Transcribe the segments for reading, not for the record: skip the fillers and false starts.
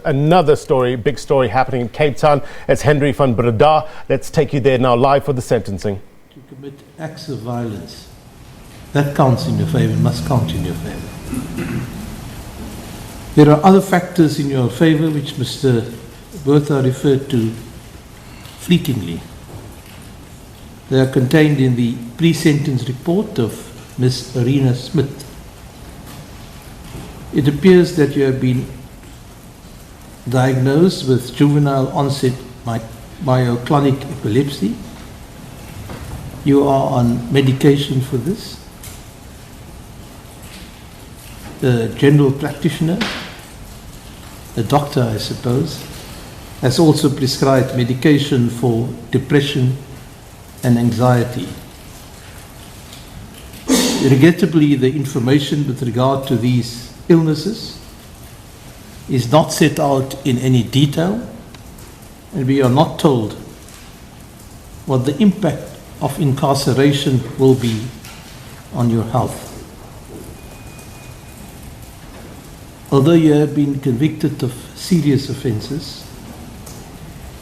Another story, big story happening in Cape Town. It's Henri van Breda. Let's take you there now live for the sentencing. To commit acts of violence, that counts in your favor, must count in your favor. There are other factors in your favor which Mr. Bertha referred to fleetingly. They are contained in the pre-sentence report of Ms. Arena Smith. It appears that you have been diagnosed with juvenile onset myoclonic epilepsy. You are on medication for this. The general practitioner, the doctor I suppose, has also prescribed medication for depression and anxiety. Regrettably, the information with regard to these illnesses is not set out in any detail, and we are not told what the impact of incarceration will be on your health. Although you have been convicted of serious offences,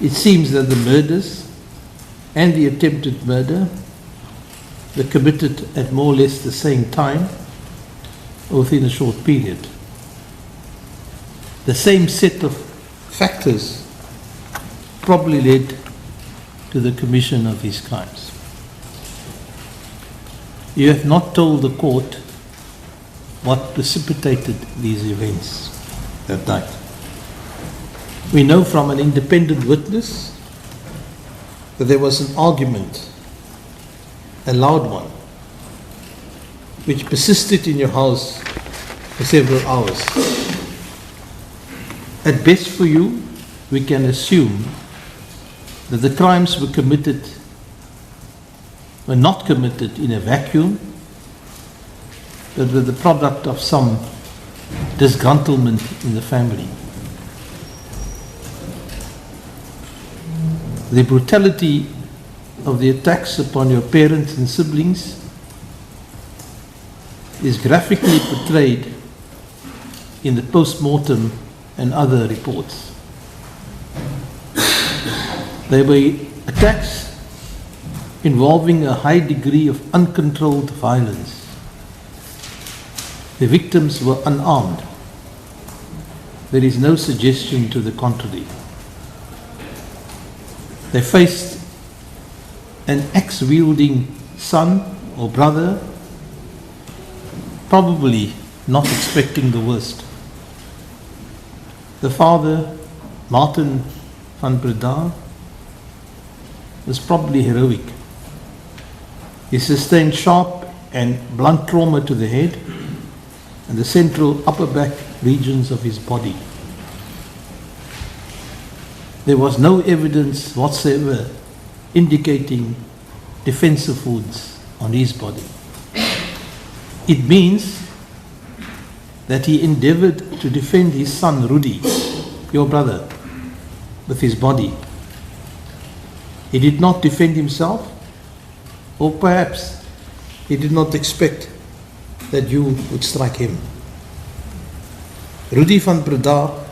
it seems that the murders and the attempted murder were committed at more or less the same time or within a short period. The same set of factors probably led to the commission of these crimes. You have not told the court what precipitated these events that night. We know from an independent witness that there was an argument, a loud one, which persisted in your house for several hours. At best for you, we can assume that the crimes were not committed in a vacuum, but were the product of some disgruntlement in the family. The brutality of the attacks upon your parents and siblings is graphically portrayed in the post-mortem and other reports. There were attacks involving a high degree of uncontrolled violence. The victims were unarmed. There is no suggestion to the contrary. They faced an axe-wielding son or brother, probably not expecting the worst. The father, Martin van Breda, was probably heroic. He sustained sharp and blunt trauma to the head and the central upper back regions of his body. There was no evidence whatsoever indicating defensive wounds on his body. It means that he endeavored to defend his son Rudy, your brother, with his body. He did not defend himself, or perhaps he did not expect that you would strike him. Rudy van Breda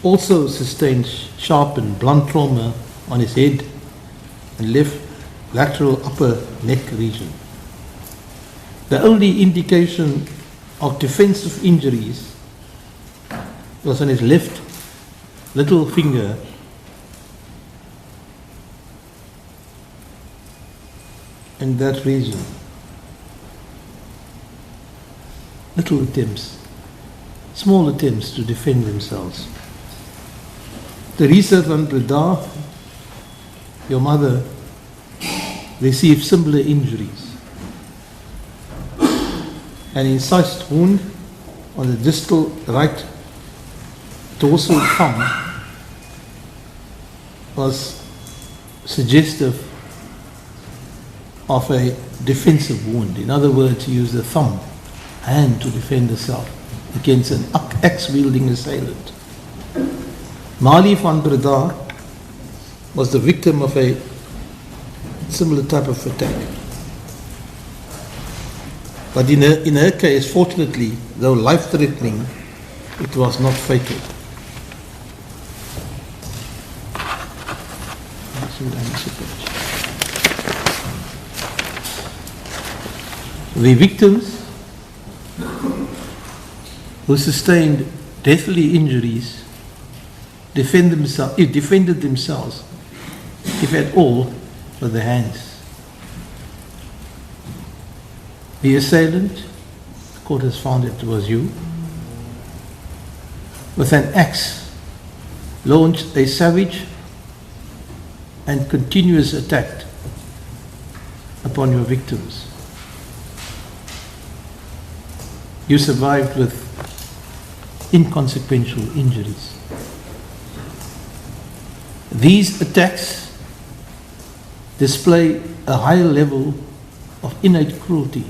also sustained sharp and blunt trauma on his head and left lateral upper neck region. The only indication of defensive injuries was on his left little finger and that region. Little attempts, small attempts to defend themselves. Teresa van Breda, your mother, received similar injuries. An incised wound on the distal right dorsal thumb was suggestive of a defensive wound. In other words, he used the thumb hand to defend herself against an axe-wielding assailant. Marley van Breda was the victim of a similar type of attack. But in her case, fortunately, though life-threatening, it was not fatal. The victims who sustained deathly injuries defended themselves, if at all, with their hands. The assailant, the court has found it was you, with an axe launched a savage and continuous attack upon your victims. You survived with inconsequential injuries. These attacks display a higher level of innate cruelty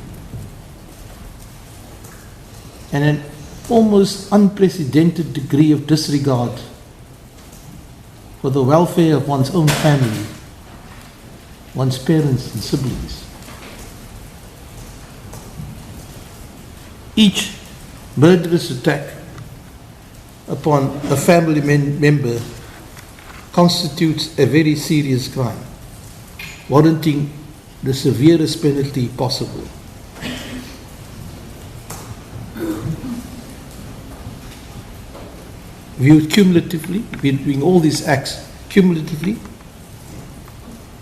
and an almost unprecedented degree of disregard for the welfare of one's own family, one's parents and siblings. Each murderous attack upon a family member constitutes a very serious crime, warranting the severest penalty possible. Viewed cumulatively, between all these acts cumulatively,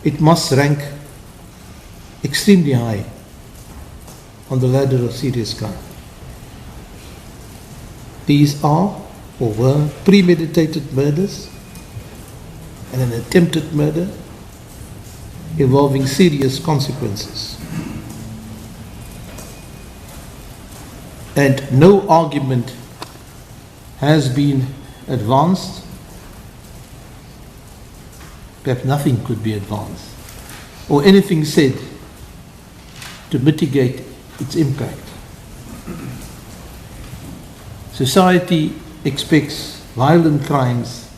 it must rank extremely high on the ladder of serious crime. These are or were premeditated murders and an attempted murder involving serious consequences. And no argument has been advanced, perhaps nothing could be advanced, or anything said to mitigate its impact. Society expects violent crimes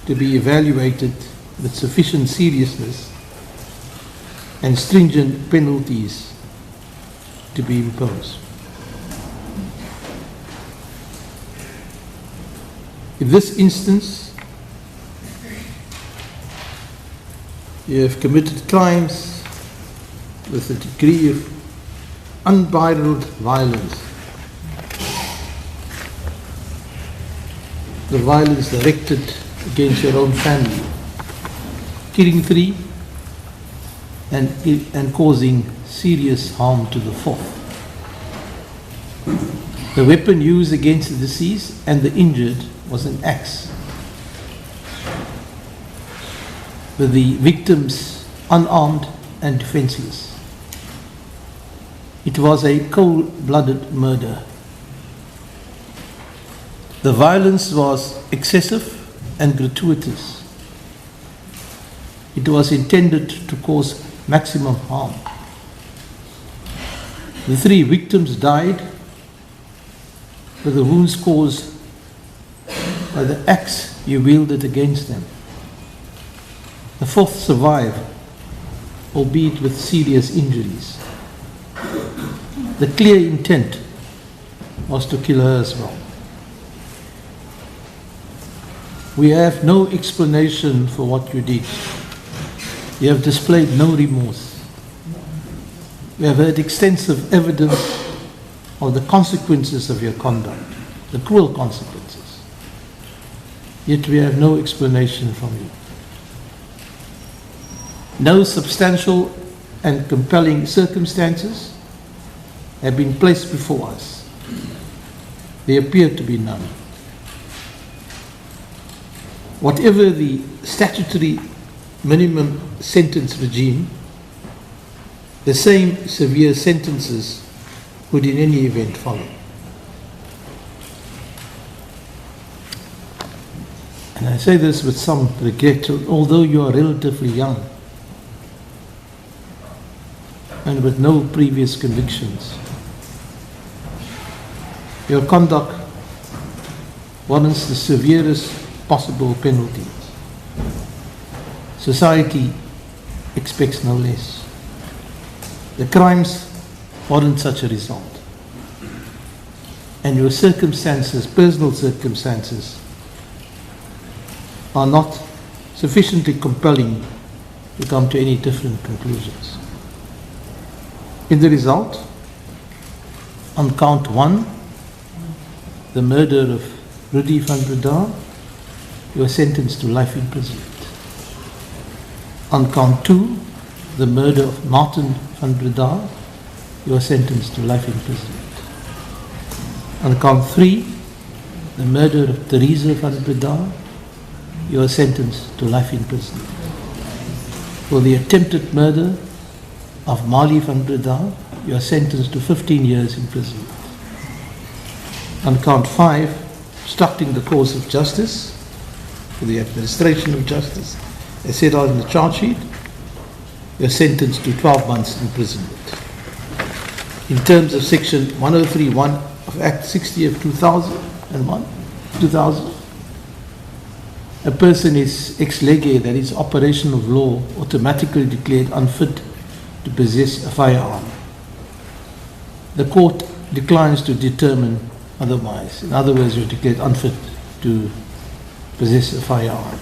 to be evaluated with sufficient seriousness and stringent penalties to be imposed. In this instance, you have committed crimes with a degree of unbridled violence. The violence directed against your own family, killing 3 and causing serious harm to the 4th. The weapon used against the deceased and the injured was an axe, with the victims unarmed and defenseless. It was a cold-blooded murder. The violence was excessive and gratuitous. It was intended to cause maximum harm. The 3 victims died with the wounds caused by the axe you wielded against them. The 4th survived, albeit with serious injuries. The clear intent was to kill her as well. We have no explanation for what you did. You have displayed no remorse. We have heard extensive evidence of the consequences of your conduct, the cruel consequences. Yet we have no explanation from you. No substantial and compelling circumstances have been placed before us. There appear to be none. Whatever the statutory minimum sentence regime, the same severe sentences would in any event follow. And I say this with some regret, although you are relatively young and with no previous convictions. Your conduct warrants the severest possible penalties. Society expects no less. The crimes warrant such a result. And your circumstances, personal circumstances, are not sufficiently compelling to come to any different conclusions. In the result, on count 1, the murder of Henri van Breda, you are sentenced to life imprisonment. On count 2, the murder of Martin van Breda, you are sentenced to life imprisonment. On count 3, the murder of Teresa van Breda, you are sentenced to life imprisonment. For the attempted murder of Henri van Breda, you are sentenced to 15 years imprisonment. On count 5, obstructing the course of justice, for the administration of justice, as set out in the charge sheet, you are sentenced to 12 months imprisonment. In terms of section 103(1) of Act 60 of 2000, a person is ex lege, that is operation of law, automatically declared unfit to possess a firearm. The court declines to determine otherwise. In other words, you're declared unfit to possess a firearm.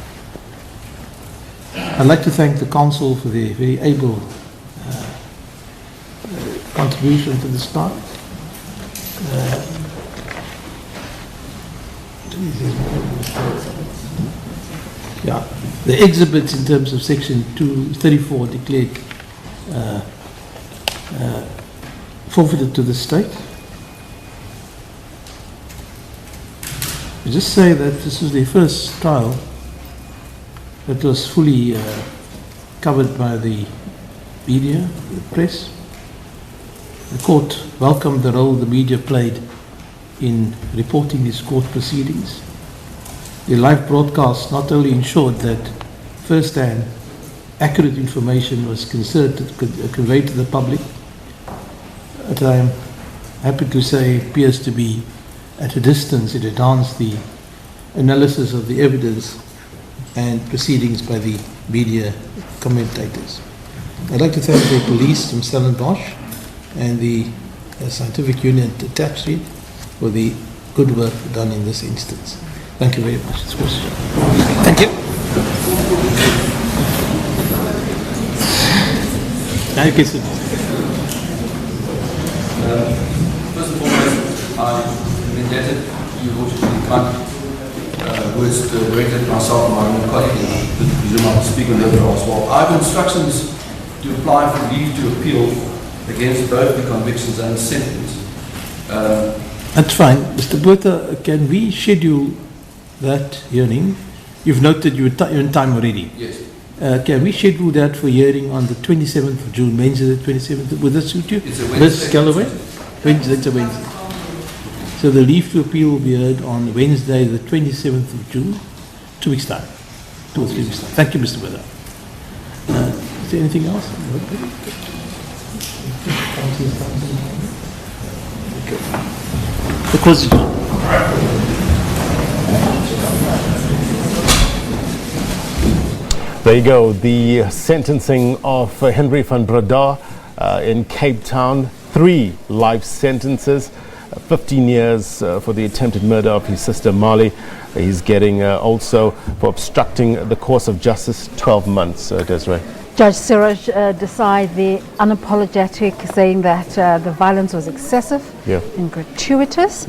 I'd like to thank the council for their very able contribution to this part. The exhibits in terms of section 234 declared forfeited to the state. I just say that this is the first trial that was fully covered by the media, the press. The court welcomed the role the media played in reporting these court proceedings. The live broadcast not only ensured that first-hand accurate information was conveyed to the public, but I am happy to say appears to be at a distance. It enhanced the analysis of the evidence and proceedings by the media commentators. I'd like to thank the police from Stellenbosch and the scientific unit attached to it for the good work done in this instance. Thank you very much. Thank you. Thank you, sir. First and foremost, I'm indebted to your worship kind words directed at myself and my own colleague, and I presume I'll speak on their behalf as well. I have instructions to apply for leave to appeal against both the convictions and the sentence. That's fine. Mr. Botha, can we schedule that hearing? You've noted you're in time already. Yes. Can we schedule that for hearing on the 27th of June, Wednesday the 27th? Would that suit you? It's a Wednesday. Ms. Galloway? Wednesday, it's a Wednesday. So the leave to appeal will be heard on Wednesday the 27th of June, 2 weeks' time. 2 or 3 weeks' time. Thank you, Mr. Botha. Is there anything else? The course is done. There you go, the sentencing of Henri van Breda in Cape Town. 3 life sentences, 15 years for the attempted murder of his sister Mali. He's getting also for obstructing the course of justice 12 months, Desiree. Judge Siraj decided the unapologetic, saying that the violence was excessive and gratuitous.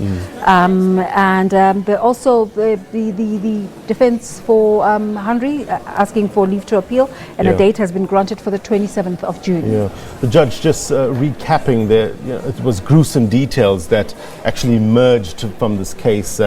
Also the defense for Henri asking for leave to appeal, and a date has been granted for the 27th of June. The judge just recapping it was gruesome details that actually emerged from this case.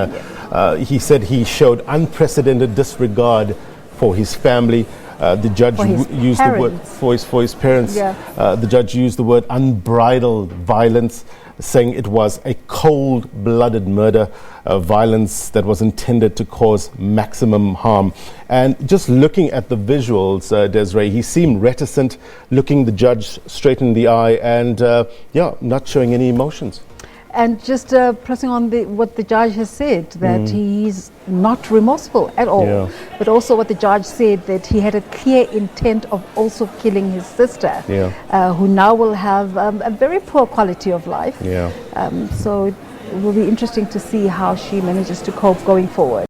He said he showed unprecedented disregard for his family. The judge used the word for his parents. The judge used the word unbridled violence, saying it was a cold-blooded murder, violence that was intended to cause maximum harm. And just looking at the visuals, Desiree, he seemed reticent, looking the judge straight in the eye, and not showing any emotions. And just pressing on what the judge has said, that he's not remorseful at all. But also what the judge said, that he had a clear intent of also killing his sister, who now will have a very poor quality of life. So it will be interesting to see how she manages to cope going forward.